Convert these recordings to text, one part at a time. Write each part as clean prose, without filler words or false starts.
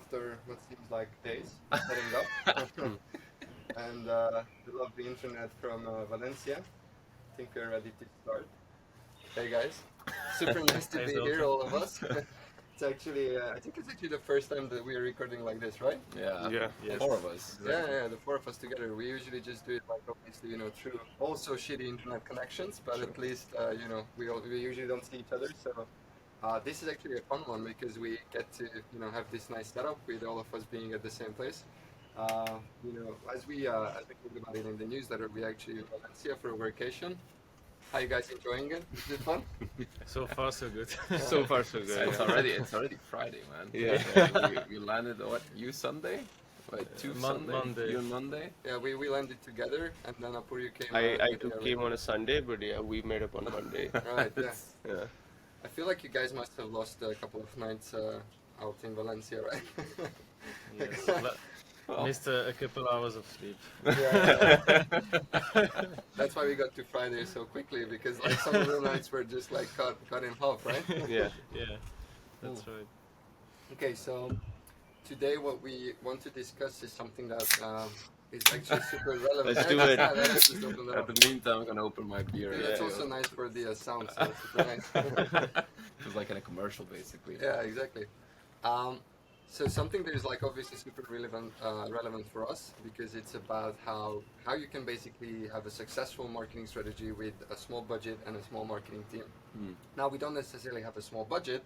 after what seems like days setting up. And we love the internet from Valencia. I think we're ready to start. Hey guys, super nice to be here, all of us. It's actually, I think it's actually the first time that we are recording like this, right? Yeah, Yeah. four of us. Yeah, the four of us together. We usually just do it like obviously, through also shitty internet connections, but at least, we usually don't see each other. So this is actually a fun one because we get to, have this nice setup with all of us being at the same place. As we talked about it in the newsletter, we actually in Valencia for a vacation. How you guys enjoying it? Is it fun? So far, so good. So far, so good. It's already Friday, man. Yeah. we landed you Sunday? Wait, Sunday? Monday. You on Monday? Yeah, we landed together, and then Apuryu came. I came on a Sunday, but yeah, we met up on Monday. Right. Yeah. Yeah. I feel like you guys must have lost a couple of nights out in Valencia, right? Yes. Missed a couple hours of sleep. Yeah. That's why we got to Friday so quickly because like some of the nights were just like cut in half, right? Yeah. Yeah, that's right. Okay, so today what we want to discuss is something that is actually super relevant. Let's do it. Let's just open it At up. the meantime, I'm gonna open my beer. Yeah, that's also nice for the sound, so it's super nice. Feels like in a commercial, basically. Yeah, exactly. So something that is like obviously super relevant for us because it's about how you can basically have a successful marketing strategy with a small budget and a small marketing team. Now we don't necessarily have a small budget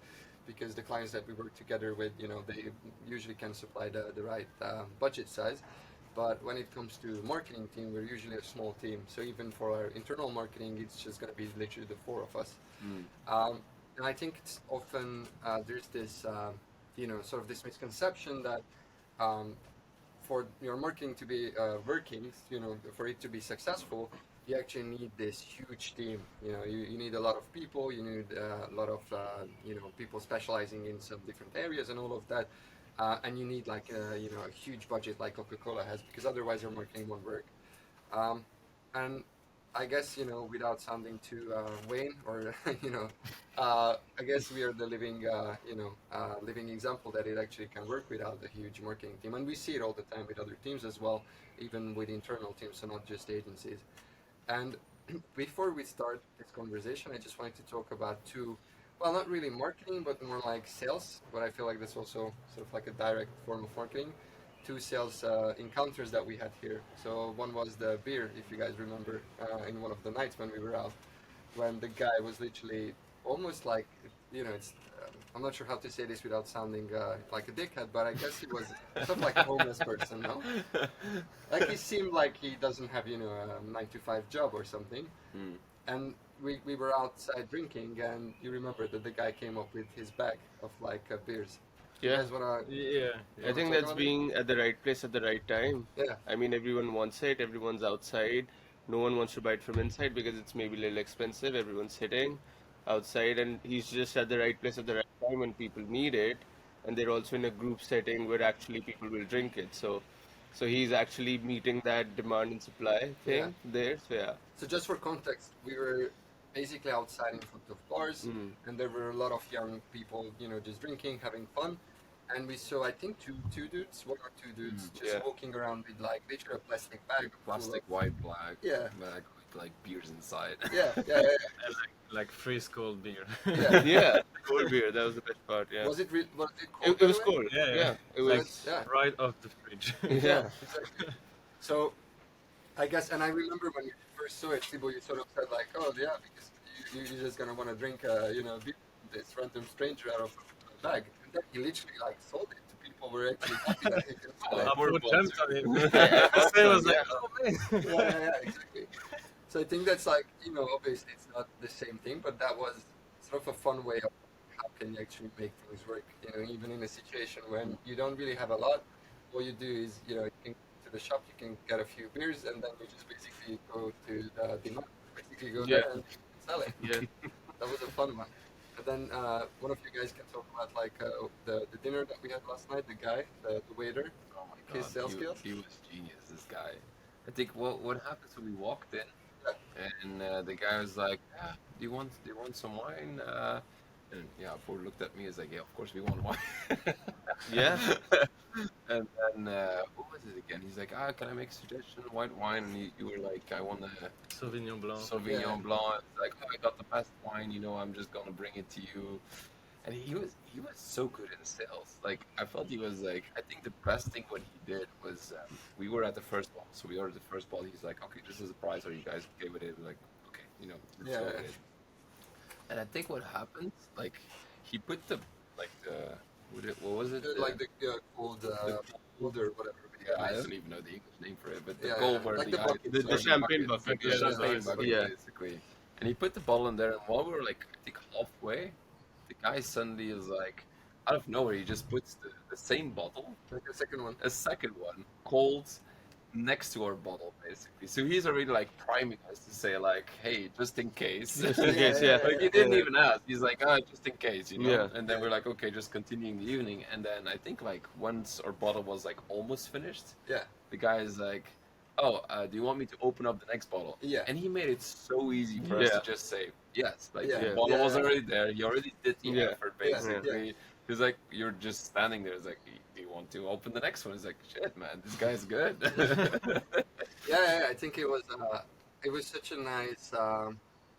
because the clients that we work together with, they usually can supply the right budget size. But when it comes to marketing team, we're usually a small team. So even for our internal marketing, it's just going to be literally the four of us. And I think it's often there's this sort of this misconception that for your marketing to be working, for it to be successful, you actually need this huge team. You need a lot of people, you need a lot of people specializing in some different areas and all of that, and you need like a huge budget like Coca-Cola has because otherwise your marketing won't work. And I guess without sounding too vain or I guess we are the living living example that it actually can work without a huge marketing team, and we see it all the time with other teams as well, even with internal teams, so not just agencies. And before we start this conversation, I just wanted to talk about two, well, not really marketing, but more like sales. But I feel like that's also sort of like a direct form of marketing. Two sales encounters that we had here. So one was the beer, if you guys remember, in one of the nights when we were out, when the guy was literally almost like, it's I'm not sure how to say this without sounding like a dickhead, but I guess he was sort of like a homeless person, no? Like he seemed like he doesn't have, a 9-to-5 job or something. And we were outside drinking, and you remember that the guy came up with his bag of like beers. Yeah. Yeah. I think that's being at the right place at the right time. Yeah. I mean, everyone wants it. Everyone's outside. No one wants to buy it from inside because it's maybe a little expensive. Everyone's sitting outside, and he's just at the right place at the right time when people need it, and they're also in a group setting where actually people will drink it. So he's actually meeting that demand and supply thing there. So yeah. So just for context, we were basically outside in front of bars, and there were a lot of young people, just drinking, having fun. And we saw, I think, two dudes, one or two dudes, just walking around with like literally a plastic bag. Plastic, white, black. Yeah. Bag with like beers inside. Yeah. Like freeze cold beer. Yeah, cold beer. That was the best part. Yeah. Was it cold? It was cold. Yeah. It was. Right off the fridge. Yeah, exactly. So, I guess, and I remember when you first saw it, Thibaut, you sort of said like, oh yeah, because you're just gonna want to drink, beer from this random stranger out of a bag. And then he literally like sold it to people who were actually happy that he could sell it. I put jumped on him. I was like, oh man. Yeah, exactly. So I think that's like, obviously it's not the same thing, but that was sort of a fun way of how can you actually make things work, even in a situation when you don't really have a lot. All you do is, you can go to the shop, you can get a few beers, and then you just basically go to the demand, basically go there and sell it. Yeah. That was a fun one. And then one of you guys can talk about like the dinner that we had last night, the guy, the waiter, Oh my his god, sales skills. he was genius, this guy. I think what happened, so we walked in, and the guy was like, do you want some wine? And yeah, Ford looked at me. He's like, yeah, of course we want wine. Yeah. And then what was it again? He's like, can I make a suggestion? White wine, and you were like, I want a Sauvignon Blanc. Sauvignon Blanc. It's like, I got the best wine. I'm just gonna bring it to you. And he was so good in sales. Like I felt he was like, I think the best thing what he did was we were at the first ball, so we ordered the first ball. He's like, okay, this is the price. Are you guys okay with it? We're like, okay, let's go with it. And I think what happened, like he put the what was it? Like the cold holder, whatever. Yeah, I don't even know the English name for it, but the Yeah, goal yeah. where Like the the guy, bucket, The champagne bucket. the Yeah, champagne that's bucket, yeah. basically. And he put the bottle in there, and while we were like, I think halfway, the guy suddenly is like, out of nowhere, he just puts the same bottle, Like the second one. a second one, cold, next to our bottle, basically. So he's already like priming us to say like, hey, just in case. Just in case, yeah. Like he didn't even ask. He's like, just in case, Yeah. And then we're like, okay, just continuing the evening. And then I think like once our bottle was like almost finished, Yeah. the guy is like, do you want me to open up the next bottle? Yeah. And he made it so easy for us Yeah. to just say yes. Like Yeah. the Yeah. bottle was Yeah. already there. He already did the Yeah. effort, Yeah. basically. He's like, you're just standing there. It's like, do you want to open the next one? It's like, shit, man, this guy's good. Yeah, I think it was such a nice,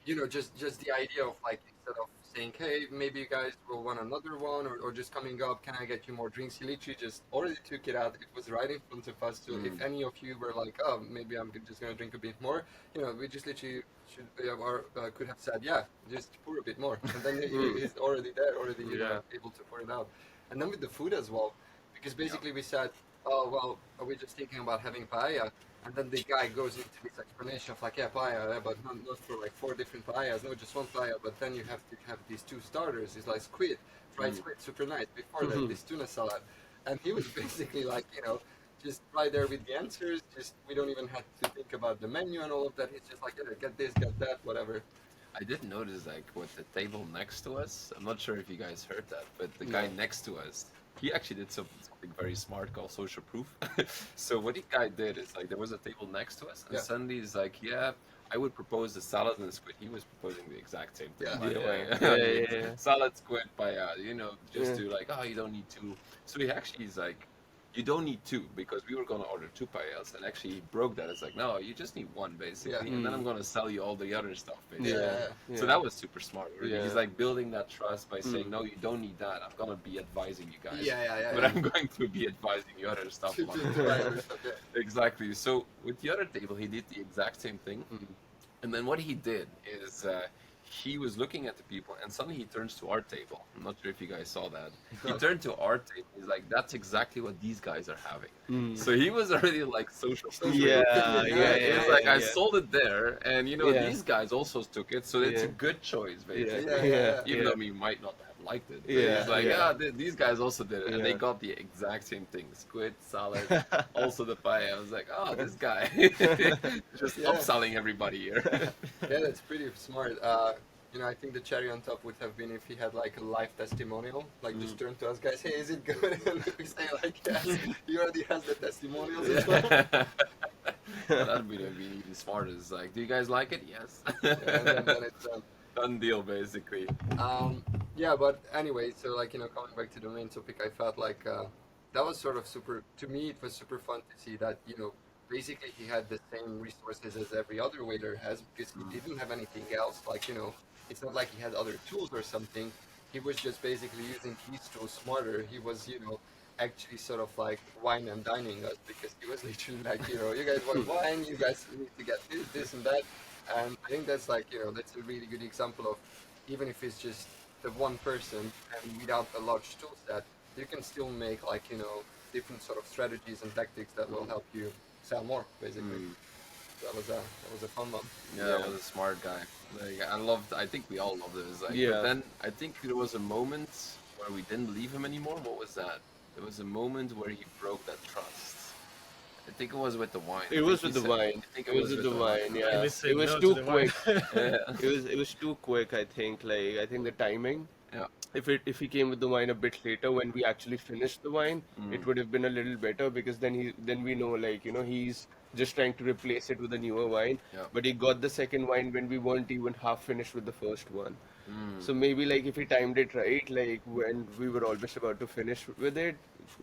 just the idea of like instead of saying, hey, maybe you guys will want another one or just coming up, can I get you more drinks? He literally just already took it out. It was right in front of us. So if any of you were like, oh, maybe I'm just gonna drink a bit more, we just literally could have said, yeah, just pour a bit more, and then he's already there, already able to pour it out. And then with the food as well, because basically we said, oh well, are we just thinking about having paella? And then the guy goes into this explanation of like, yeah, paella, but not for like 4 different paellas, no, just one paella, but then you have to have these 2 starters. It's like squid, fried squid, super nice. Before that, this tuna salad. And he was basically like, just right there with the answers. Just we don't even have to think about the menu and all of that. He's just like, yeah, get this, get that, whatever. I did notice, like, with the table next to us, I'm not sure if you guys heard that, but the guy next to us, he actually did something very smart called social proof. So what the guy did is, like, there was a table next to us, and suddenly he's like, yeah, I would propose the salad and the squid. He was proposing the exact same thing, by the way. Yeah. Salad, squid, paella, just to, like, you don't need 2. So he actually is like, you don't need 2, because we were going to order 2 paellas, and actually he broke that. It's like, no, you just need 1, basically, and then I'm going to sell you all the other stuff, basically. So that was super smart. Really. He's like building that trust by saying, no, you don't need that. I'm going to be advising you guys. But I'm going to be advising you other stuff. Exactly. So with the other table, he did the exact same thing. And then what he did is he was looking at the people, and suddenly he turns to our table. I'm not sure if you guys saw that. He turned to our table. He's like, "That's exactly what these guys are having." So he was already like social. It's like I sold it there, and these guys also took it, so it's a good choice, basically. Even though we might not have liked it. But it's like, these guys also did it, and they got the exact same thing: squid, salad, also the paella. I was like, oh, this guy just upselling everybody here. Yeah, that's pretty smart. I think the cherry on top would have been if he had like a live testimonial, like just turn to us guys, hey, is it good? And we say like, yes, he already has the testimonials as well. That would have been even smarter. It's like, do you guys like it? Yes. And then it's done deal, basically. But anyway, so like, coming back to the main topic, I felt like that was sort of to me, it was super fun to see that, basically he had the same resources as every other waiter has, because he didn't have anything else. Like, it's not like he had other tools or something. He was just basically using these tools smarter. He was, actually sort of like wine and dining us, because he was literally like, you guys want wine, you guys need to get this and that. And I think that's like, that's a really good example of, even if it's just the one person and without a large tool set, you can still make like, different sort of strategies and tactics that will help you sell more, basically. That was a fun one. Yeah, that was a smart guy. Like, I think we all loved it. It was like, but then I think there was a moment where we didn't leave him anymore. What was that? There was a moment where he broke that trust. I think it was with the wine. It was with the wine. It was with the wine. Yeah, it was too quick. It was too quick. I think. Like, I think the timing. Yeah. If he came with the wine a bit later, when we actually finished the wine, it would have been a little better, because then we know, like, he's just trying to replace it with a newer wine. Yeah. But he got the second wine when we weren't even half finished with the first one. So maybe like if he timed it right, like when we were almost about to finish with it,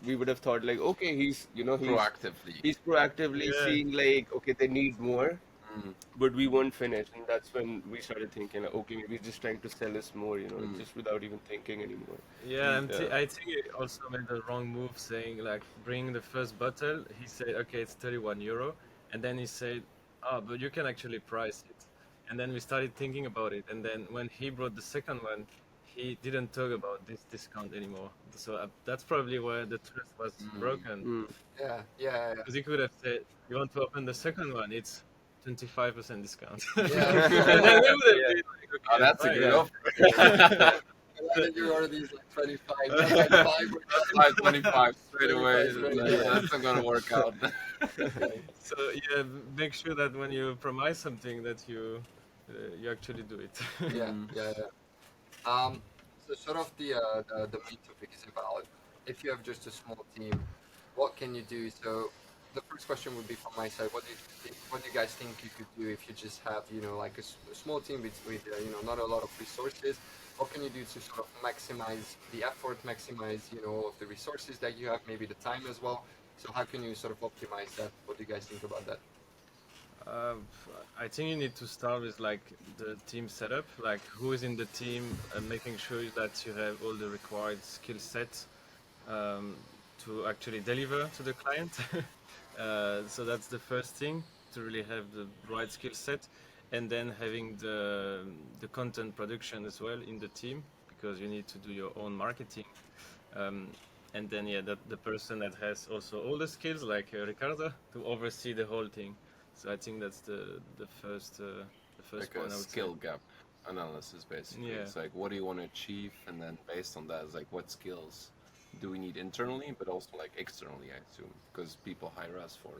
we would have thought like, okay, Proactively. he's proactively Yeah. seeing like, okay, they need more, Mm. but we weren't finished, and that's when we started thinking, like, okay, maybe he's just trying to sell us more, just without even thinking anymore. Yeah, Yeah. I think he also made the wrong move saying like bring the first bottle. He said okay, it's 31 euro, and then he said, oh, but you can actually price it. And then we started thinking about it, and then when he brought the second one, he didn't talk about this discount anymore. So that's probably where the trust was broken. Mm. Yeah, yeah, Because he could have said, you want to open the second one? It's 25% discount. yeah. And then we would have Yeah. been like, Oh, okay, that's a fine. good offer. And then you order these like 25, that's like 5 or 525 straight away. 25 straight, Like, yeah. that's not gonna work out. So yeah, make sure that when you promise something that you actually do it. Yeah, yeah, yeah. So sort of the main topic is about if you have just a small team, what can you do? So the first question would be from my side. What do you guys think you could do if you just have like a small team with not a lot of resources? What can you do to sort of maximize the effort, maximize all of the resources that you have, maybe the time as well? So how can you sort of optimize that? What do you guys think about that? Um, I think you need to start with like the team setup, like who is in the team, and making sure that you have all the required skill sets to actually deliver to the client. So that's the first thing, to really have the right skill set, and then having the content production as well in the team, because you need to do your own marketing. Um, and then yeah, that the person that has also all the skills, like Ricardo, to oversee the whole thing. So I think that's the first Like point a I would skill gap analysis, basically. Yeah. It's like, what do you want to achieve? And then based on that, it's like, what skills do we need internally, but also like externally, I assume, because people hire us for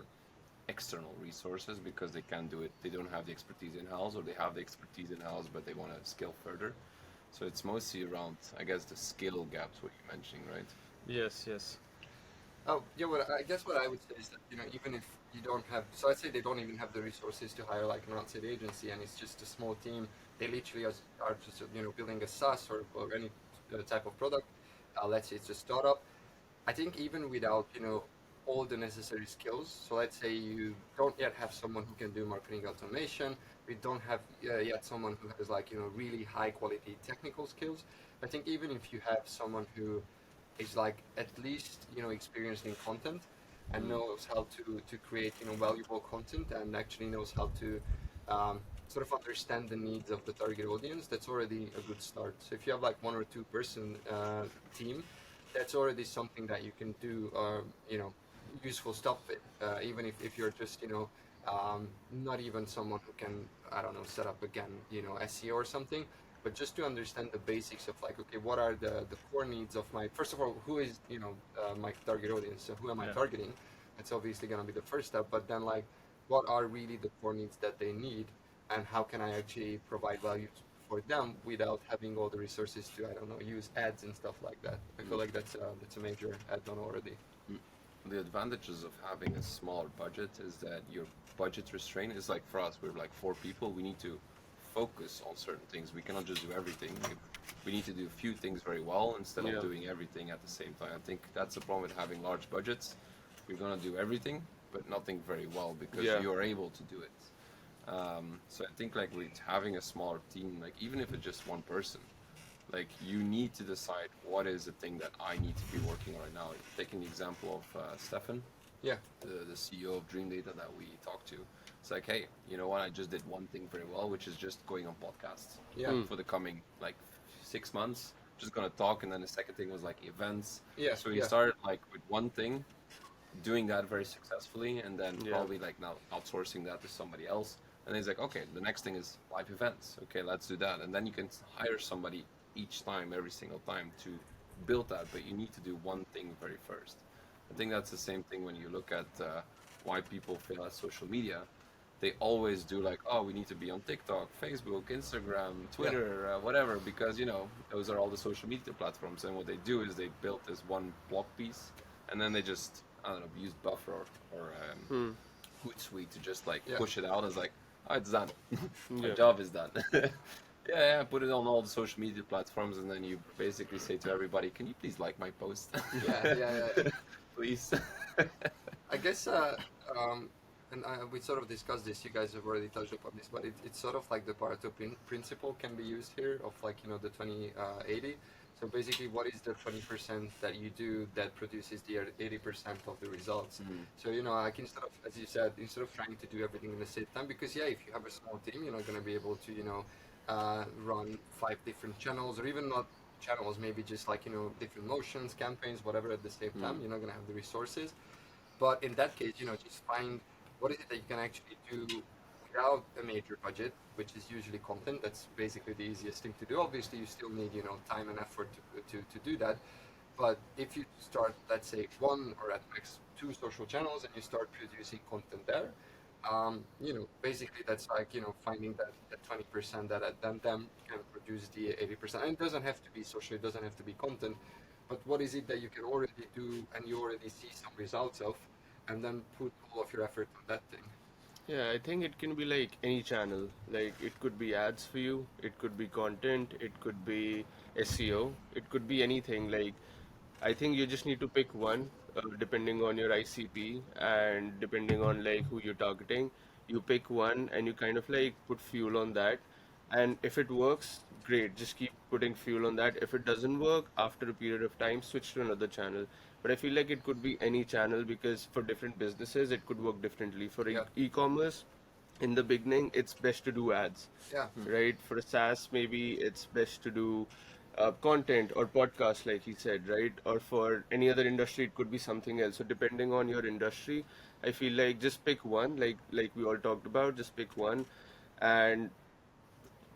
external resources because they can't do it. They don't have the expertise in house, or they have the expertise in house, but they want to scale further. So it's mostly around, I guess, the skill gaps, what you're mentioning, right? say. Yes, yes. Oh, yeah, I guess what I would say is that, even if you don't have, so I'd say they don't even have the resources to hire like an outside agency, and it's just a small team. They literally are just, building a SaaS or any type of product. Let's say it's a startup. I think even without, all the necessary skills, so let's say you don't yet have someone who can do marketing automation, we don't have yet someone who has like, really high quality technical skills. I think even if you have someone who is like at least experienced in content and knows how to create valuable content and actually knows how to sort of understand the needs of the target audience, that's already a good start. So if you have like 1 or 2 person team, that's already something that you can do useful stuff with, even if you're just not even someone who can, I don't know, set up again SEO or something, but just to understand the basics of like, okay, what are the core needs of my, first of all, who is my target audience, so who am I Yeah. targeting? That's obviously going to be the first step, but then like, what are really the core needs that they need, and how can I actually provide value for them without having all the resources to, I don't know, use ads and stuff like that. I feel like that's a major add-on already. The advantages of having a smaller budget is that your budget restraint is like, for us, we're like 4 people. We need to focus on certain things. We cannot just do everything. We need to do a few things very well instead Yeah. of doing everything at the same time. I think that's the problem with having large budgets. We're gonna do everything, but nothing very well because Yeah. you're able to do it. So I think like with having a smaller team, like even if it's just one person, like you need to decide what is the thing that I need to be working on right now. Taking the example of Stefan, Yeah. the CEO of Dream Data that we talked to. It's like, hey, you know what? I just did one thing very well, which is just going on podcasts Yeah. for the coming like 6 months. Just gonna talk, and then the second thing was like events. Yeah, So he yeah. started like with one thing, doing that very successfully, and then Yeah. probably like now outsourcing that to somebody else. And he's like, okay, the next thing is live events. Okay, let's do that. And then you can hire somebody each time, every single time to build that, but you need to do one thing very first. I think that's the same thing when you look at why people fail at social media. They always do like, oh, we need to be on TikTok, Facebook, Instagram, Twitter, whatever, because those are all the social media platforms. And what they do is they build this one blog piece, and then they just, I don't know, use Buffer or Hootsuite to just like Yeah. push it out as like, oh, it's done. My Yeah. job is done. Yeah, put it on all the social media platforms, and then you basically say to everybody, "Can you please like my post?" Yeah. Please. I guess, and we sort of discussed this. You guys have already touched upon this, but it's sort of like the Pareto principle can be used here of like the 20-80. So basically, what is the 20% that you do that produces the 80% of the results? Mm. So like instead of, as you said, instead of trying to do everything in the same time, because if you have a small team, you're not going to be able to run 5 different channels, or even not channels, maybe just like different motions, campaigns, whatever at the same time. You're not going to have the resources. But in that case, just find what is it that you can actually do without a major budget, which is usually content. That's basically the easiest thing to do. Obviously, you still need time and effort to do that. But if you start, let's say, 1 or at max 2 social channels, and you start producing content there, basically that's like finding that 20% that then can produce the 80%. And it doesn't have to be social. It doesn't have to be content. But what is it that you can already do and you already see some results of, and then put all of your effort on that thing? Yeah, I think it can be like any channel. Like it could be ads for you, it could be content, it could be SEO, it could be anything. Like I think you just need to pick one, depending on your ICP and depending on like who you're targeting. You pick one and you kind of like put fuel on that. And if it works, great. Just keep putting fuel on that. If it doesn't work, after a period of time, switch to another channel. But I feel like it could be any channel because for different businesses, it could work differently. For Yeah. e-commerce, in the beginning, it's best to do ads, Yeah. right? For a SaaS, maybe it's best to do content or podcast, like he said, right? Or for any other industry, it could be something else. So depending on your industry, I feel like just pick one, like we all talked about, just pick one, and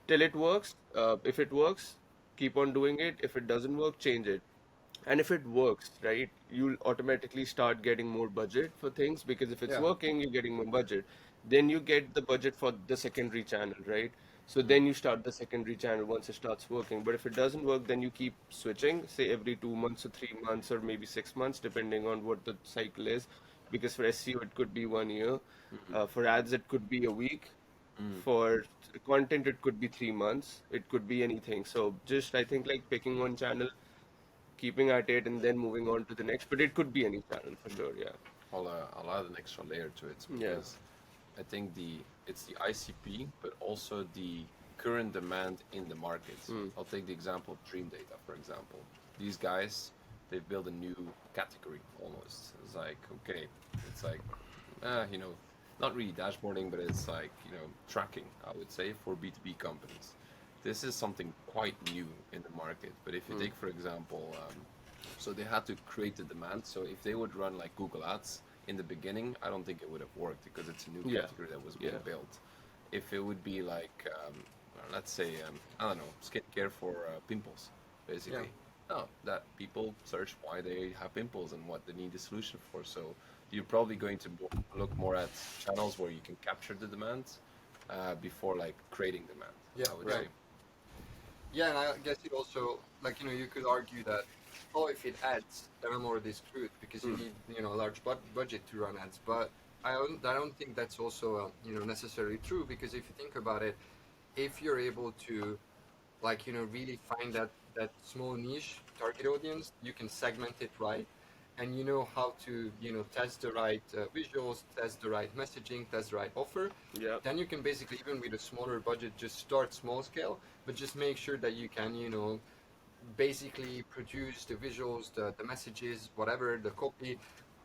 till it works. If it works, keep on doing it. If it doesn't work, change it. And if it works, right, you'll automatically start getting more budget for things because if it's Yeah. working, you're getting more budget. Then you get the budget for the secondary channel, right? So then you start the secondary channel once it starts working. But if it doesn't work, then you keep switching, say every 2 months or 3 months or maybe 6 months, depending on what the cycle is. Because for SEO, it could be 1 year. For ads, it could be a week. For content, it could be 3 months. It could be anything. So just I think like picking one channel, keeping at it, and then moving on to the next. But it could be any channel for sure. Yeah. I'll add an extra layer to it Yeah. because I think it's the ICP, but also the current demand in the market. I'll take the example of Dream Data, for example. These guys, they've built a new category almost. It's like, okay, it's like, not really dashboarding, but it's like, tracking, I would say, for B2B companies. This is something quite new in the market. But if you take, for example, so they had to create the demand. So if they would run like Google Ads in the beginning, I don't think it would have worked because it's a new Yeah. category that was being Yeah. built. If it would be like, let's say, I don't know, skincare for pimples, basically. No, that people search why they have pimples and what they need a solution for. So you're probably going to look more at channels where you can capture the demand before like creating demand. Yeah, I would right. say. Yeah, and I guess it also, like, you could argue that, oh, if it adds, then I'm already screwed because you need, a large budget to run ads. But I don't think that's also, necessarily true because if you think about it, if you're able to, like, really find that small niche target audience, you can segment it right, and you know how to, test the right visuals, test the right messaging, test the right offer. Yeah. Then you can basically, even with a smaller budget, just start small scale, but just make sure that you can, basically produce the visuals, the messages, whatever, the copy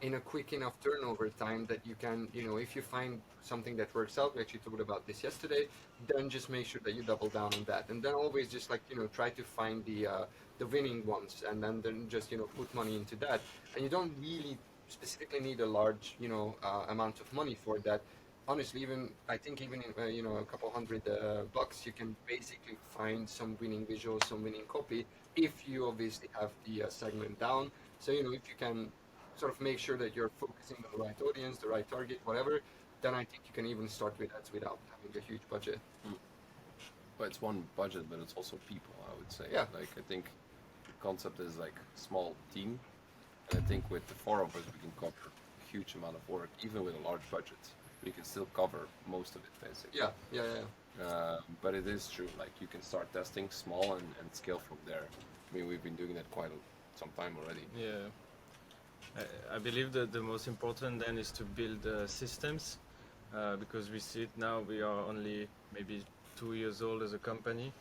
in a quick enough turnover time that you can, if you find something that works out, we actually talked about this yesterday, then just make sure that you double down on that. And then always just like, try to find the winning ones and then just, put money into that. And you don't really specifically need a large, amount of money for that. Honestly, I think even in, a couple hundred bucks, you can basically find some winning visuals, some winning copy, if you obviously have the segment down. So if you can sort of make sure that you're focusing on the right audience, the right target, whatever, then I think you can even start with ads without having a huge budget. But it's one budget, but it's also people, I would say. Yeah. Like, I think the concept is like small team. And I think with the 4 of us, we can cover a huge amount of work, even with a large budget. We can still cover most of it, basically. Yeah. But it is true. Like you can start testing small and scale from there. I mean, we've been doing that quite some time already. Yeah. I believe that the most important then is to build systems, because we see it now. We are only maybe 2 years old as a company.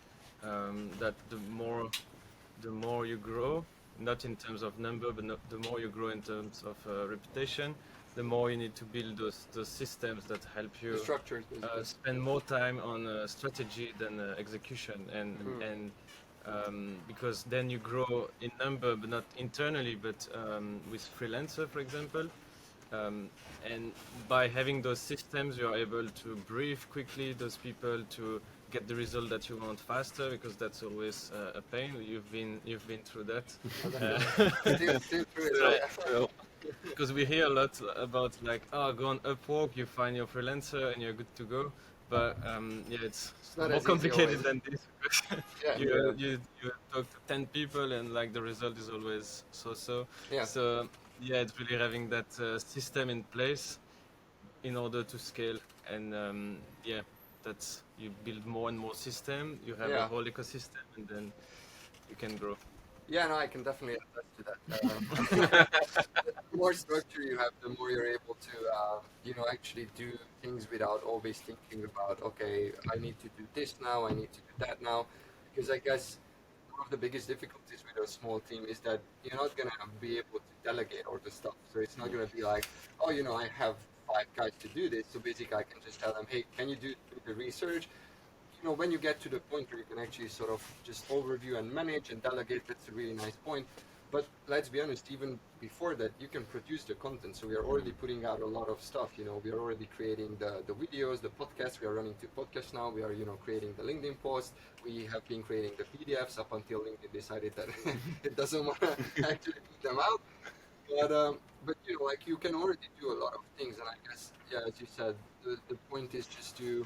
That the more you grow, not in terms of number, but the more you grow in terms of reputation, the more you need to build those systems that help The you structures, basically. spend more time on strategy than execution, and because then you grow in number, but not internally, but with freelancer, for example. Um, and by having those systems, you are able to brief quickly those people to get the result that you want faster, because that's always a pain. You've been through that. Still true as So, well. because we hear a lot about like, oh, go on Upwork, you find your freelancer and you're good to go. But yeah, it's not more as easy complicated always. than this. Because Yeah. you talk to 10 people and like the result is always so. Yeah. So yeah, it's really having that system in place in order to scale. And yeah, that's, you build more and more system. You have a Yeah. whole ecosystem, and then you can grow. Yeah, no, I can definitely attest to that. The more structure you have, the more you're able to, actually do things without always thinking about, okay, I need to do this now, I need to do that now. Because I guess one of the biggest difficulties with a small team is that you're not going to be able to delegate all the stuff. So it's not going to be like, oh, I have 5 guys to do this. So basically, I can just tell them, hey, can you do the research? When you get to the point where you can actually sort of just overview and manage and delegate, that's a really nice point. But let's be honest, even before that, you can produce the content. So we are already putting out a lot of stuff. We are already creating the videos, the podcasts. We are running 2 podcasts now. We are, creating the LinkedIn post. We have been creating the PDFs up until LinkedIn decided that it doesn't want to actually put them out. But like you can already do a lot of things. And I guess, yeah, as you said, the point is just to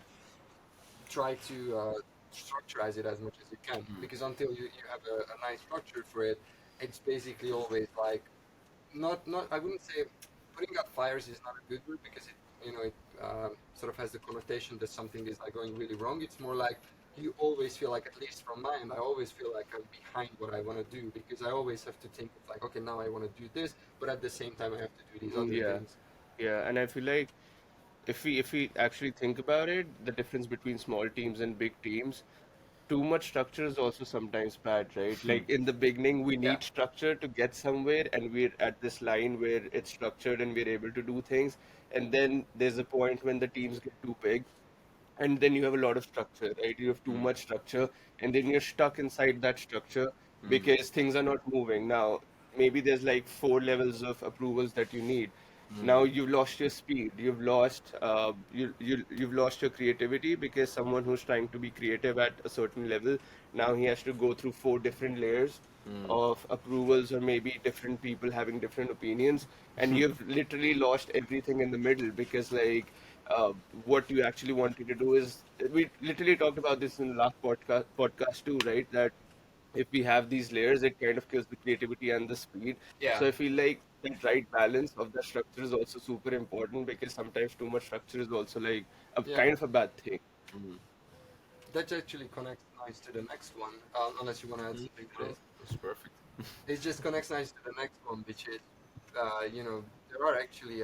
try to structurize it as much as you can, because until you have a nice structure for it, it's basically always like not I wouldn't say putting out fires is not a good word, because it sort of has the connotation that something is like going really wrong. It's more like you always feel like, at least from my end, I always feel like I'm behind what I want to do, because I always have to think of like, okay, now I want to do this, but at the same time I have to do these other Yeah, things. yeah, and I feel like if we actually think about it, the difference between small teams and big teams, too much structure is also sometimes bad, right? Like in the beginning, we Yeah. need structure to get somewhere, and we're at this line where it's structured and we're able to do things. And then there's a point when the teams get too big, and then you have a lot of structure, right? You have too much structure, and then you're stuck inside that structure because things are not moving. Now, maybe there's like 4 levels of approvals that you need. Now you've lost your speed. You've lost your creativity, because someone who's trying to be creative at a certain level, now he has to go through 4 different layers of approvals, or maybe different people having different opinions, and you've literally lost everything in the middle, because uh, what you actually wanted to do is, we literally talked about this in the last podcast too, right? That if we have these layers, it kind of kills the creativity and the speed. Yeah. So I feel like that right balance of the structure is also super important, because sometimes too much structure is also like a Yeah. kind of a bad thing. That actually connects nice to the next one, unless you want to add something to this. It's perfect. It just connects nice to the next one, which is, there are actually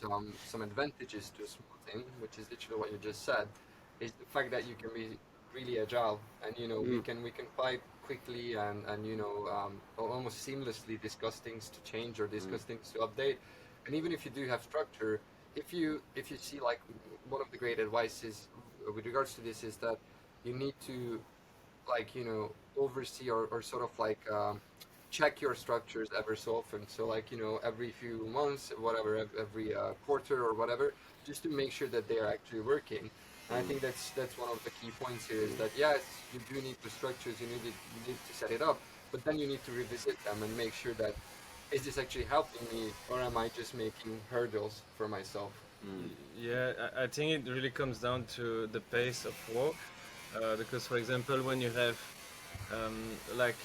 some advantages to a small team, which is literally what you just said, is the fact that you can be really agile, and we can quite quickly and almost seamlessly discuss things to change or discuss things to update. And even if you do have structure, if you see, like, one of the great advices with regards to this is that you need to, like, oversee or sort of like check your structures ever so often. So, like, every few months, whatever, every quarter or whatever, just to make sure that they are actually working. And I think that's one of the key points here, is that yes, you do need the structures, you need to set it up, but then you need to revisit them and make sure that, is this actually helping me, or am I just making hurdles for myself? Yeah, I think it really comes down to the pace of work, because, for example, when you have like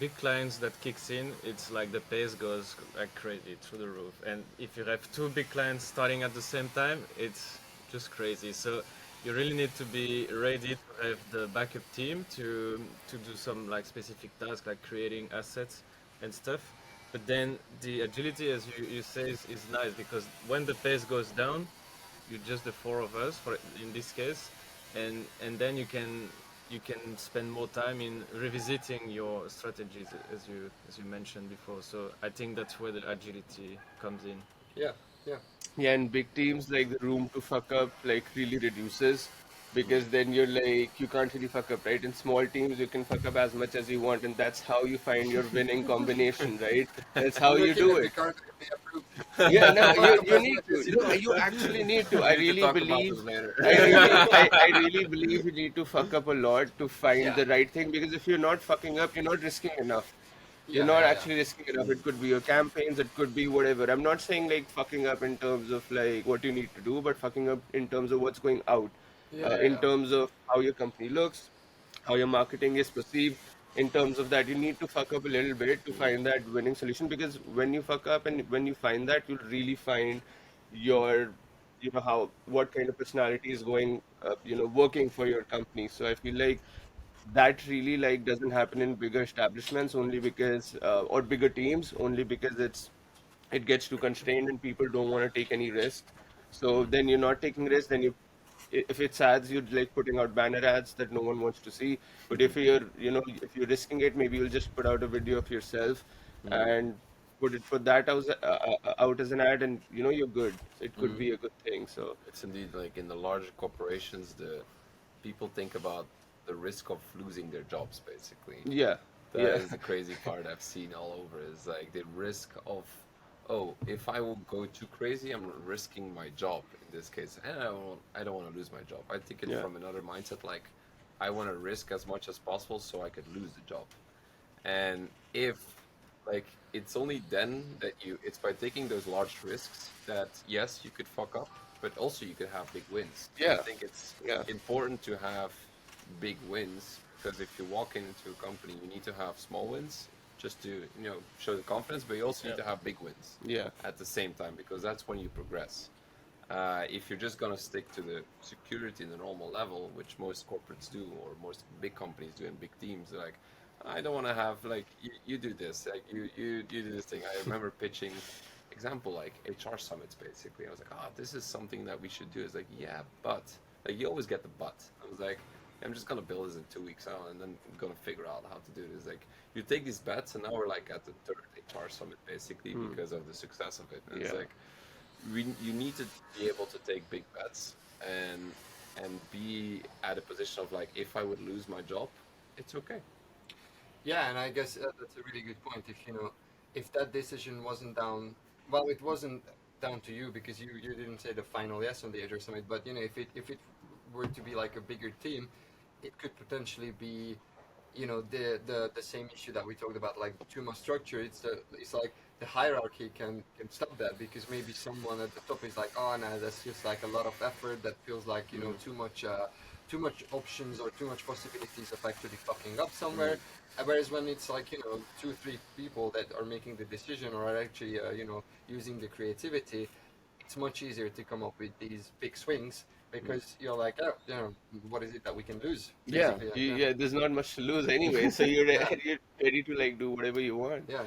big clients that kicks in, it's like the pace goes like crazy through the roof. And if you have 2 big clients starting at the same time, it's just crazy. So you really need to be ready to have the backup team to do some like specific tasks like creating assets and stuff. But then the agility, as you say, is nice because when the pace goes down, you're just the four of us for in this case, and then you can spend more time in revisiting your strategies as you mentioned before. So I think that's where the agility comes in. Yeah, yeah, Yeah, in big teams, like the room to fuck up like really reduces because then you're like you can't really fuck up, right? In small teams, you can fuck up as much as you want, and that's how you find your winning combination, right? That's how I'm you looking do at the it. card that they approved. Yeah, no, Fuck up you as need much to. as you No, want. you actually need to. We need to talk about this later. I really believe you need to fuck up a lot to find Yeah, the right thing because if you're not fucking up, you're not risking enough. You're yeah, not yeah, yeah. actually risking enough. It could be your campaigns, it could be whatever. I'm not saying like fucking up in terms of like what you need to do, but fucking up in terms of what's going out, Yeah, yeah, in yeah. terms of how your company looks, how your marketing is perceived. In terms of that, you need to fuck up a little bit to find that winning solution because when you fuck up and when you find that, you'll really find your, how what kind of personality is going, working for your company. So I feel like that really like doesn't happen in bigger establishments only because or bigger teams only because it gets too constrained and people don't want to take any risk. So then you're not taking risks, then if it's ads, you're like putting out banner ads that no one wants to see. But if you're risking it, maybe you'll just put out a video of yourself and put that out as an ad, and you're good. It could be a good thing. So It's indeed like in the larger corporations, the people think about the risk of losing their jobs, basically. yeah, That yeah, is the crazy part I've seen all over is like the risk of, oh, if I will go too crazy, I'm risking my job in this case. And I don't want to lose my job. I think it yeah. from another mindset, like I want to risk as much as possible so I could lose the job. And if like it's only then that it's by taking those large risks that yes, you could fuck up, but also you could have big wins. I Yeah, think it's yeah. important to have big wins because if you walk into a company, you need to have small wins just to show the confidence, but you also need to have big wins Yeah. at the same time because that's when you progress. If you're just gonna stick to the security in the normal level, which most corporates do or most big companies do in big teams, they're like, I don't want to have like you do this, like you do this thing. I remember pitching example like HR summits basically. I was like, this is something that we should do. It's like, yeah, but like you always get the but. I was like, I'm just gonna build this in 2 weeks out and then I'm gonna figure out how to do this. Like you take these bets and now we're like at the third HR summit basically because of the success of it. And it's Yeah. like you need to be able to take big bets and be at a position of like if I would lose my job, it's okay. Yeah, and I guess that's a really good point. If that decision wasn't down, well, it wasn't down to you because you didn't say the final yes on the Azure Summit. But if it were to be like a bigger team, it could potentially be, the same issue that we talked about, like too much structure. It's like the hierarchy can stop that because maybe someone at the top is like, oh no, that's just like a lot of effort. That feels like too much options or too much possibilities of actually fucking up somewhere. Whereas when it's like 2-3 people that are making the decision or are actually using the creativity, it's much easier to come up with these big swings because you're like, oh, what is it that we can lose? Yeah, Basically, there's not much to lose anyway, so you're you're ready to like do whatever you want. yeah.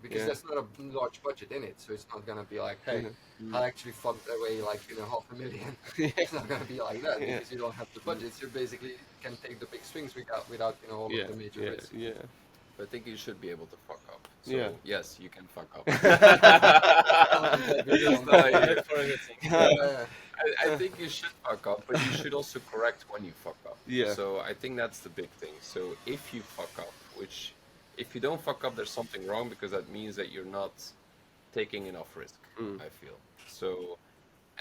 Because Yeah. there's not a large budget in it, so it's not gonna be like, hey, I actually fucked away like $500,000. It's not gonna be like that Yeah. because you don't have the budget. You basically can take the big swings without all Yeah, of the major yeah, risks. yeah. But I think you should be able to fuck up. So Yeah. yes, you can fuck up. Just Not for everything. I think you should fuck up, but you should also correct when you fuck up. Yeah. So I think that's the big thing. So if you fuck up, which if you don't fuck up, there's something wrong because that means that you're not taking enough risk, I feel. So,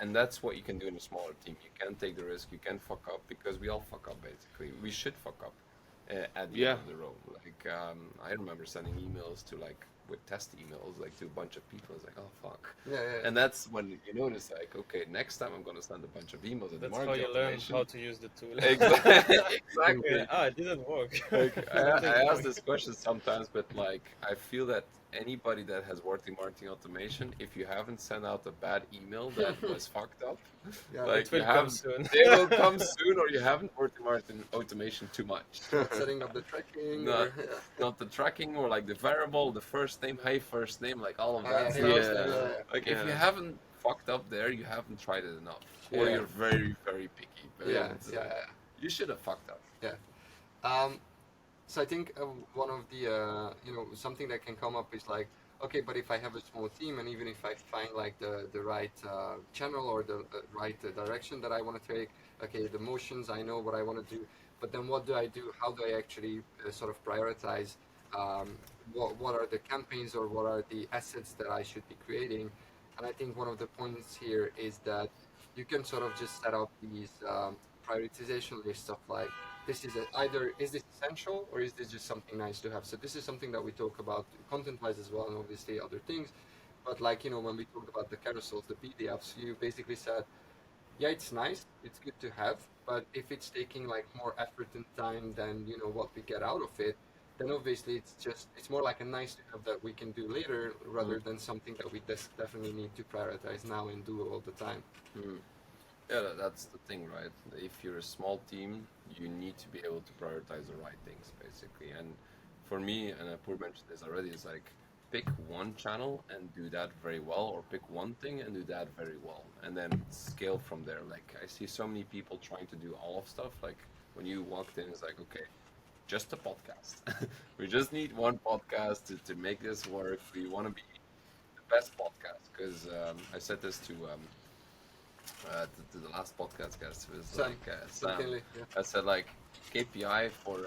and that's what you can do in a smaller team. You can take the risk, you can fuck up because we all fuck up basically. We should fuck up at the end of the road. Like, I remember sending emails to like, with test emails, like to a bunch of people. It's like, oh fuck. Yeah. And that's when you notice, like, okay, next time I'm gonna send a bunch of emails. That's market how you learn automation. how to use the tool. Exactly. Exactly. Yeah, it didn't work. Like, I ask this question sometimes, but like, I feel that anybody that has worked in marketing automation, if you haven't sent out a bad email that was fucked up, Yeah, like It will you come have, soon. they will come soon, or you haven't worked in marketing automation too much. not setting up the tracking Not, or yeah. not the tracking or like the variable, the first name, hey, first name, like all of that Hey, stuff. first name, Yeah. Like if you Yeah. haven't fucked up there, you haven't tried it enough, or Yeah. you're very, very picky. But Yeah, it's, yeah, you should have fucked up. yeah. Um, so I think one of the something that can come up is like, okay, but if I have a small team and even if I find like the right channel or the right direction that I want to take, okay, the motions, I know what I want to do, but then what do I do? How do I actually sort of prioritize? What are the campaigns or what are the assets that I should be creating? And I think one of the points here is that you can sort of just set up these prioritization lists of like, this is either is this essential or is this just something nice to have. So this is something that we talk about content wise as well, and obviously other things. But like, when we talked about the carousels, the PDFs, you basically said, yeah, it's nice, it's good to have, but if it's taking like more effort and time than what we get out of it, then obviously it's more like a nice to have that we can do later rather than something that we definitely need to prioritize now and do all the time. Mm. Yeah, that's the thing, right? If you're a small team, you need to be able to prioritize the right things, basically. And for me, and Poor mentioned this already, is like pick one channel and do that very well, or pick one thing and do that very well, and then scale from there. Like I see so many people trying to do all of stuff. Like when you walked in, it's like, okay, just a podcast. We just need one podcast to make this work. We want to be the best podcast because I said this to the last podcast guest was Sam, like Sam Sam. Kinley, yeah. I said like KPI for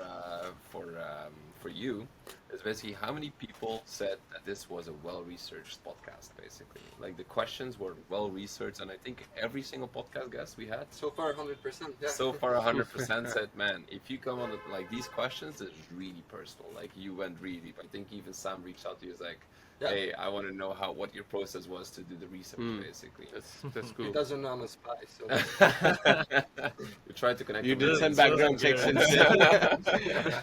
you is basically how many people said that this was a well-researched podcast. Basically, like the questions were well-researched, and I think every single podcast guest we had So far, 100%. Yeah. so far 100% said, man, if you come on like these questions, it's really personal. Like you went really deep. I think even Sam reached out to you, was like, Yeah. hey, I want to know what your process was to do the research, basically. That's He cool. doesn't know I'm a spy, so You tried to connect. You him did with some it. background checks instead.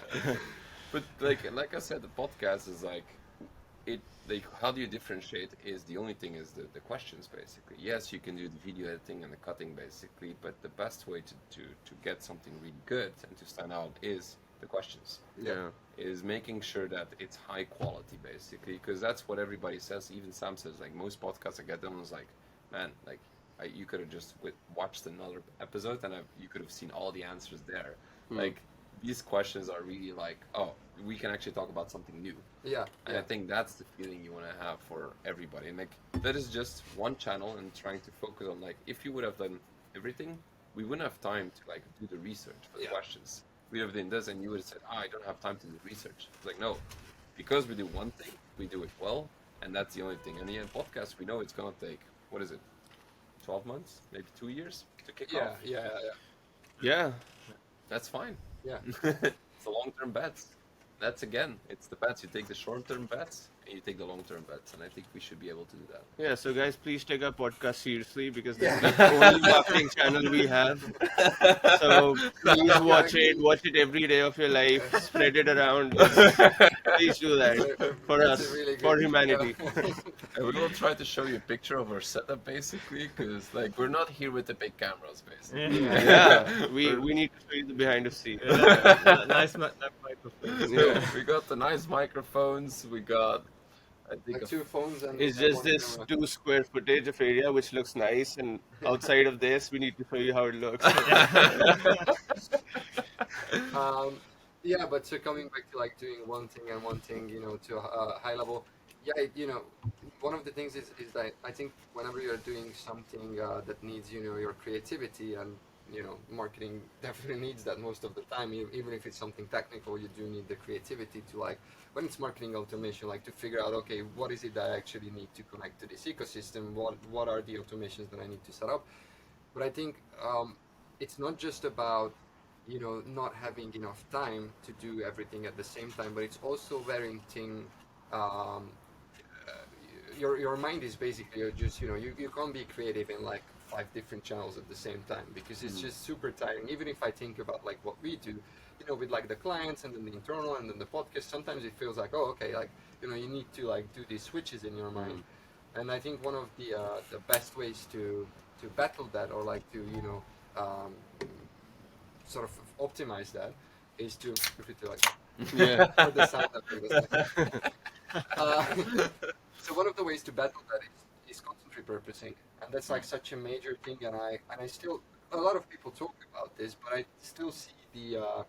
But like I said, the podcast is like it. Like how do you differentiate? Is the only thing is the questions basically. Yes, you can do the video editing and the cutting basically, but the best way to get something really good and to stand out is the questions. Yeah. Is making sure that it's high quality basically, because that's what everybody says. Even Sam says like most podcasts I get them was like, man, like you could have just watched another episode and you could have seen all the answers there. Like these questions are really like, oh, we can actually talk about something new. yeah. And I think that's the feeling you want to have for everybody. And like that is just one channel and trying to focus on like if you would have done everything, we wouldn't have time to like do the research for the questions. We would have done this and you would have said, I don't have time to do research. It's like no, because we do one thing, we do it well, and that's the only thing. And in podcast, we know it's gonna take 12 months, maybe 2 years to kick off. Yeah. That's fine. Yeah. It's a long-term bets. That's again, it's the bets. You take the short-term bets and you take the long-term bets, and I think we should be able to do that. Yeah, so guys, please take our podcast seriously because this is the only marketing channel we have. So please watch it every day of your life, spread it around. Please do that for That's us, a really good for humanity. And we will try to show you a picture of our setup basically, because like we're not here with the big cameras basically. Yeah, we need to show you the behind the scene. Nice microphone. So we got the nice microphones. We got, I think, Like 2 phones and It's and just one this camera. 2 square footage of area which looks nice, and outside of this, we need to show you how it looks. Yeah, but so coming back to like doing one thing and one thing, to a high level, yeah, one of the things is that I think whenever you're doing something that needs, your creativity and, marketing definitely needs that most of the time, even if it's something technical, you do need the creativity to like, when it's marketing automation, like to figure out, okay, what is it that I actually need to connect to this ecosystem? What are the automations that I need to set up? But I think it's not just about not having enough time to do everything at the same time, but it's also varying your mind is basically just you can't be creative in like 5 different channels at the same time because it's just super tiring. Even if I think about like what we do, with like the clients and then the internal and then the podcast, sometimes it feels like, oh, okay, like, you need to like do these switches in your mind. And I think one of the best ways to battle that, or like to, um, sort of optimize that, is to, if it's like, Yeah. for the sound effect. Uh, so one of the ways to battle that is content repurposing, and that's like such a major thing. And I still, a lot of people talk about this, but I still see the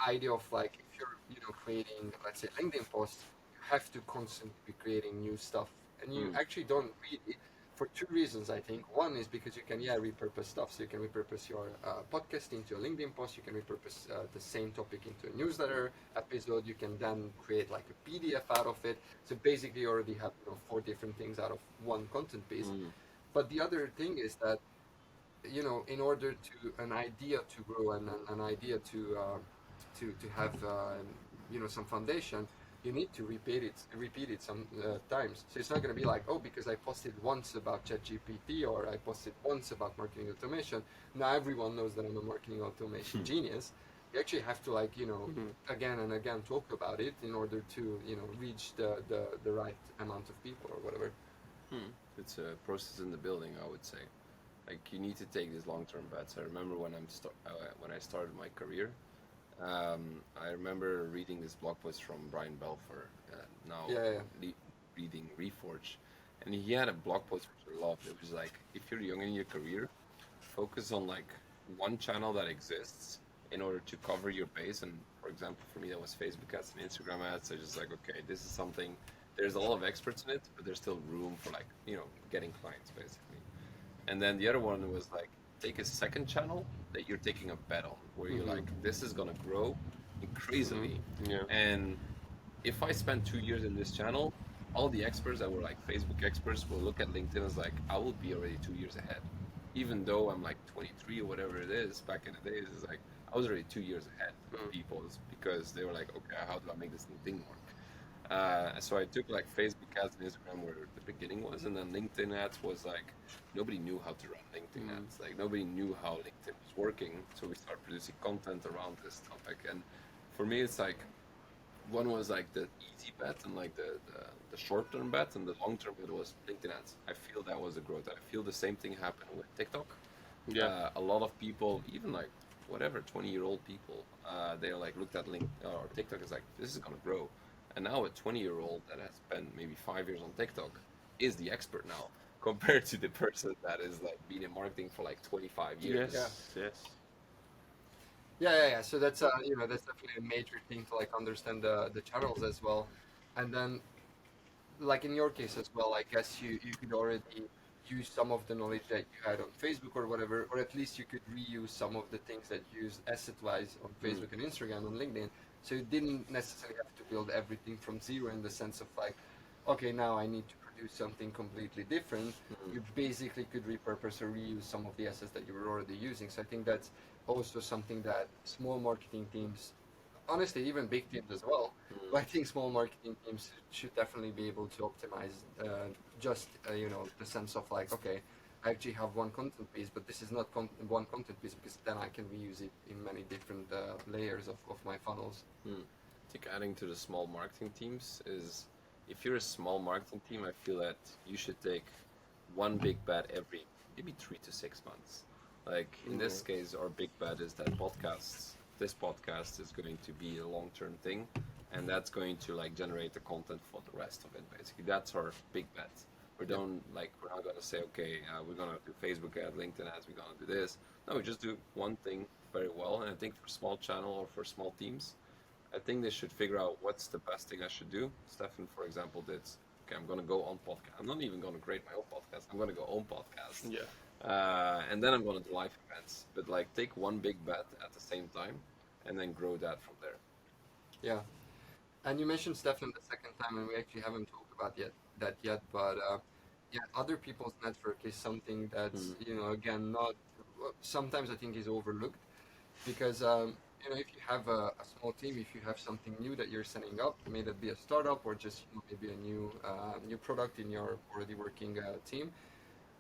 idea of like, if you're creating, let's say, LinkedIn posts, you have to constantly be creating new stuff, and you actually don't really, for two reasons, I think. One is because you can repurpose stuff, so you can repurpose your podcast into a LinkedIn post, you can repurpose the same topic into a newsletter episode, you can then create like a PDF out of it. So basically you already have 4 different things out of one content piece. But the other thing is that in order to an idea to grow, and an idea to have some foundation, you need to repeat it some times. So it's not going to be like, oh, because I posted once about ChatGPT, or I posted once about marketing automation, now everyone knows that I'm a marketing automation genius. You actually have to like again and again talk about it in order to reach the right amount of people or whatever. It's a process in the building, I would say. Like, you need to take these long-term bets. I remember when I started my career, I remember reading this blog post from Brian Belfer, now reading Reforge, and he had a blog post which I loved. It was like, if you're young in your career, focus on like one channel that exists in order to cover your base. And for example, for me, that was Facebook ads and Instagram ads. So just like, okay, this is something. There's a lot of experts in it, but there's still room for like getting clients basically. And then the other one was like, take a second channel that you're taking a bet on, where you're like, this is gonna grow crazily. Yeah. And if I spend 2 years in this channel, all the experts that were like Facebook experts will look at LinkedIn as like, I will be already 2 years ahead. Even though I'm like 23 or whatever it is, back in the days, it's like, I was already 2 years ahead of people, because they were like, okay, how do I make this thing work? So I took like Facebook ads and Instagram where the beginning was, and then LinkedIn ads was like, nobody knew how to run LinkedIn ads. Like, nobody knew how LinkedIn was working. So we started producing content around this topic. And for me, it's like, one was like the easy bet and like the short-term bet, and the long-term bet was LinkedIn ads. I feel that was a growth. I feel the same thing happened with TikTok. Yeah. A lot of people, even like whatever 20-year-old people, they like looked at or TikTok is like, this is gonna grow. And now a 20-year-old that has spent maybe 5 years on TikTok is the expert now, compared to the person that is like been in marketing for like 25 years. Yes. Yeah. So that's that's definitely a major thing to like understand the channels as well. And then, like in your case as well, I guess you could already use some of the knowledge that you had on Facebook or whatever, or at least you could reuse some of the things that you used asset-wise on Facebook and Instagram and LinkedIn. So you didn't necessarily have to build everything from zero, in the sense of like, okay, now I need to produce something completely different. You basically could repurpose or reuse some of the assets that you were already using. So I think that's also something that small marketing teams, honestly, even big teams as well, but I think small marketing teams should definitely be able to optimize just the sense of like, okay, I actually have one content piece, but this is not one content piece, because then I can reuse it in many different layers of my funnels. I think adding to the small marketing teams is, if you're a small marketing team, I feel that you should take one big bet every maybe 3 to 6 months. Like in this case, our big bet is that this podcast is going to be a long-term thing, and that's going to like generate the content for the rest of it. Basically, that's our big bet. We're not gonna say, okay, we're gonna do Facebook ads, LinkedIn ads, we're gonna do this. No, we just do one thing very well. And I think for small channel or for small teams, I think they should figure out what's the best thing I should do. Stefan, for example, did, okay, I'm gonna go on podcast. I'm not even gonna create my own podcast. I'm gonna go on podcast. Yeah. And then I'm gonna do live events. But like, take one big bet at the same time, and then grow that from there. Yeah. And you mentioned Stefan the second time, and we actually haven't talked about that yet. But other people's network is something that's again, not sometimes I think is overlooked, because if you have a small team, if you have something new that you're setting up, may that be a startup or just maybe a new product in your already working team,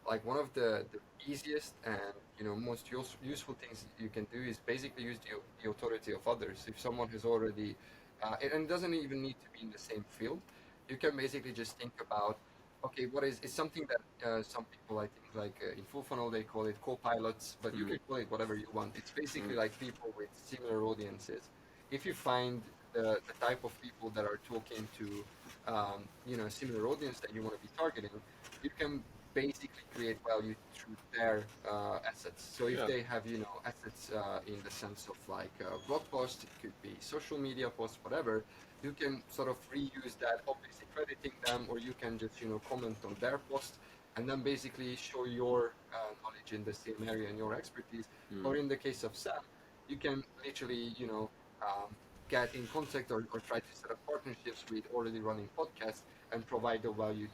like one of the easiest and most useful things you can do is basically use the authority of others. If someone has already, and it doesn't even need to be in the same field, you can basically just think about, okay, what is it's something that some people, I think, like in full funnel they call it co-pilots, but you can call it whatever you want. It's basically like people with similar audiences. If you find the type of people that are talking to similar audience that you want to be targeting, you can basically create value through their assets. So if Yeah. they have assets in the sense of like blog posts, it could be social media posts, whatever, you can sort of reuse that, obviously crediting them, or you can just comment on their post and then basically show your knowledge in the same area and your expertise. Or in the case of Sam, you can literally get in contact or try to set up partnerships with already running podcasts and provide the value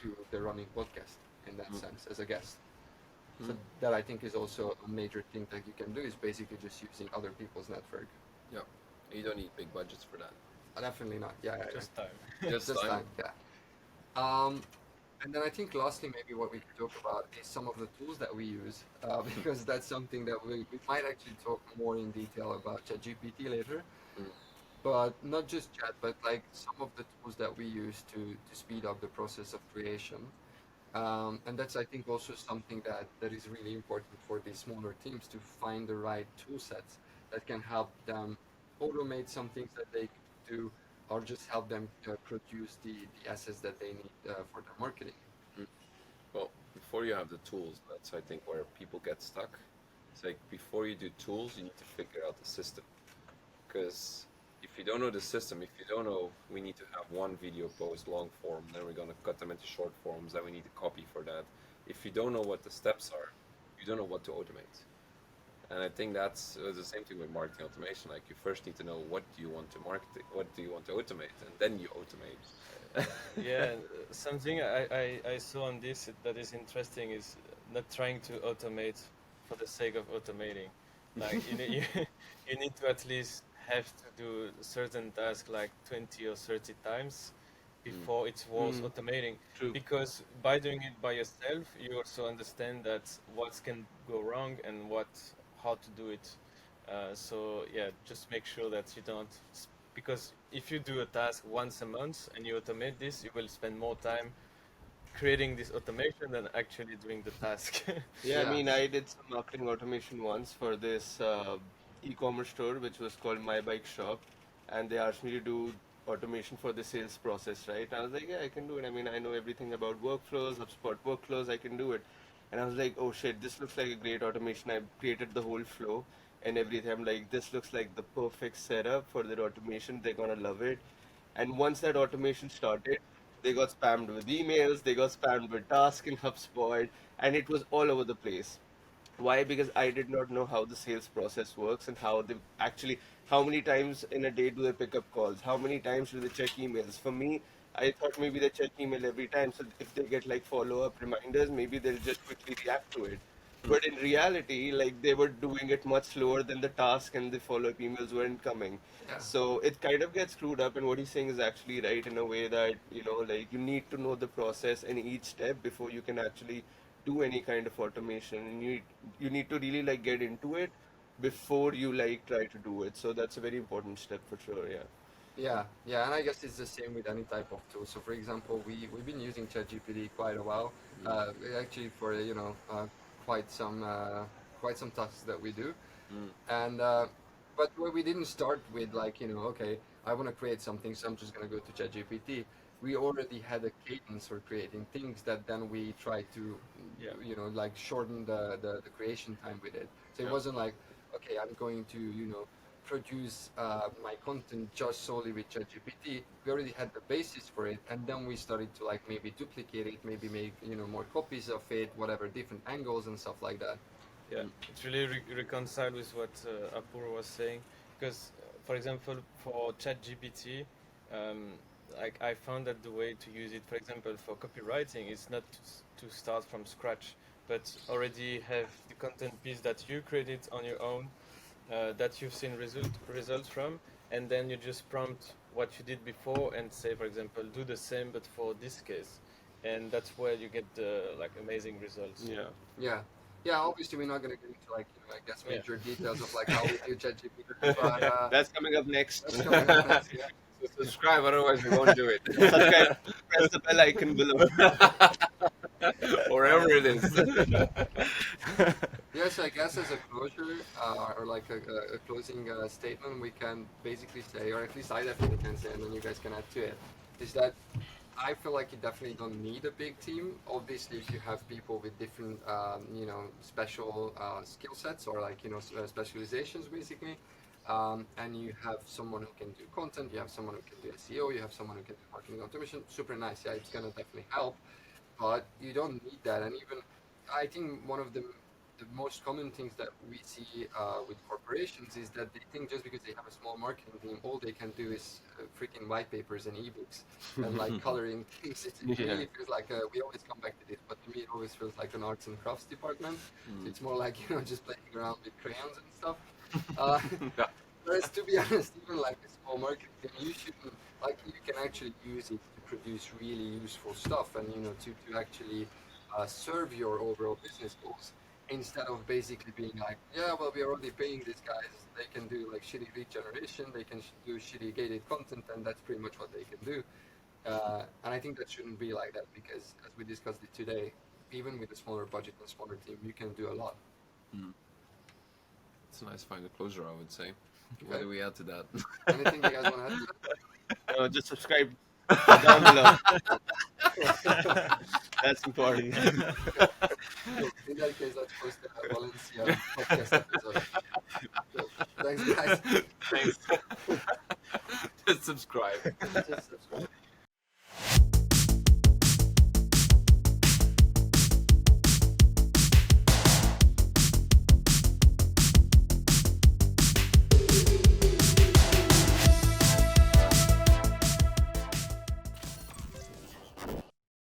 to the running podcast in that sense as a guest. So that, I think, is also a major thing that you can do, is basically just using other people's network. Yeah. You don't need big budgets for that. Definitely not. Yeah, Just time. Just just time. time. Yeah. And then I think lastly, maybe what we could talk about is some of the tools that we use, because that's something that we might actually talk more in detail about ChatGPT later. But not just chat, but like some of the tools that we use to speed up the process of creation. And that's, I think, also something that is really important for these smaller teams, to find the right tool sets that can help them automate some things that they do, or just help them produce the assets that they need for their marketing. Well, before you have the tools, that's I think where people get stuck. It's like before you do tools, you need to figure out the system. Because if you don't know the system, if you don't know, we need to have one video post long form, then we're going to cut them into short forms, then we need a copy for that. If you don't know what the steps are, you don't know what to automate. And I think that's the same thing with marketing automation. Like, you first need to know what do you want to market, what do you want to automate, and then you automate. Yeah, something I saw on this that is interesting is not trying to automate for the sake of automating. Like you need to at least have to do certain tasks like 20 or 30 times before it's worth automating. True. Because by doing it by yourself, you also understand that what can go wrong and how to do it. So yeah, just make sure that you don't, because if you do a task once a month and you automate this, you will spend more time creating this automation than actually doing the task. Yeah, I Yeah. mean, I did some marketing automation once for this e-commerce store, which was called My Bike Shop, and they asked me to do automation for the sales process, right? I was like, yeah, I can do it. I mean, I know everything about workflows, HubSpot workflows, I can do it. And I was like, oh shit, this looks like a great automation. I created the whole flow and everything. I'm like, this looks like the perfect setup for their automation. They're gonna love it. And once that automation started, they got spammed with emails, they got spammed with tasks in HubSpot, and it was all over the place. Why? Because I did not know how the sales process works and how they actually, how many times in a day do they pick up calls? How many times do they check emails? For me, I thought maybe they check email every time. So if they get like follow-up reminders, maybe they'll just quickly react to it. But in reality, like they were doing it much slower than the task and the follow-up emails weren't coming. Yeah. So it kind of gets screwed up. And what he's saying is actually right in a way that, like you need to know the process in each step before you can actually do any kind of automation. And you need to really like get into it before you like try to do it. So that's a very important step for sure. Yeah. Yeah, and I guess it's the same with any type of tool. So, for example, we've been using ChatGPT quite a while, actually for quite some tasks that we do, and but we didn't start with like okay, I want to create something, so I'm just gonna go to ChatGPT. We already had a cadence for creating things that then we tried to Yeah. like shorten the creation time with it. So it Yeah. wasn't like, okay, I'm going to produce my content just solely with ChatGPT. We already had the basis for it, and then we started to like maybe duplicate it, maybe make more copies of it, whatever, different angles and stuff like that. Yeah, it's really reconciled with what Apur was saying, because, for example, for ChatGPT, um, like I found that the way to use it, for example, for copywriting, is not to start from scratch, but already have the content piece that you created on your own, that you've seen results from, and then you just prompt what you did before and say, for example, do the same but for this case. and that's where you get the like amazing results. Yeah. Yeah. Yeah, obviously we're not going to get into like, I guess Yeah. major details of like how we do ChatGPT, but That's coming up next. that's coming up next. Yeah. So subscribe, otherwise we won't do it. Subscribe, press the bell icon below. Wherever it is. Yes, I guess as a closure or like a closing statement, we can basically say, or at least I definitely can say, and then you guys can add to it, is that I feel like you definitely don't need a big team. Obviously, if you have people with different, special skill sets or like, specializations basically, and you have someone who can do content, you have someone who can do SEO, you have someone who can do marketing automation, super nice. Yeah, it's gonna definitely help, but you don't need that. And even I think one of the most common things that we see with corporations is that they think just because they have a small marketing team, all they can do is freaking white papers and ebooks and like coloring things. It Yeah. really feels like we always come back to this, but to me it always feels like an arts and crafts department. So it's more like just playing around with crayons and stuff. Uh, Whereas to be honest, even like a small marketing team, you shouldn't like you can actually use it to produce really useful stuff and to actually serve your overall business goals instead of basically being like, yeah, well, we're already paying these guys. They can do like shitty lead generation. They can do shitty gated content, and that's pretty much what they can do. And I think that shouldn't be like that because, as we discussed it today, even with a smaller budget and smaller team, you can do a lot. It's a nice final closure, I would say. What do we add to that? Anything you guys want to add to Just subscribe down below. That's important. that? In that case, let's post the Valencia podcast episode. So, thanks, guys. Thanks. Just subscribe. Just subscribe.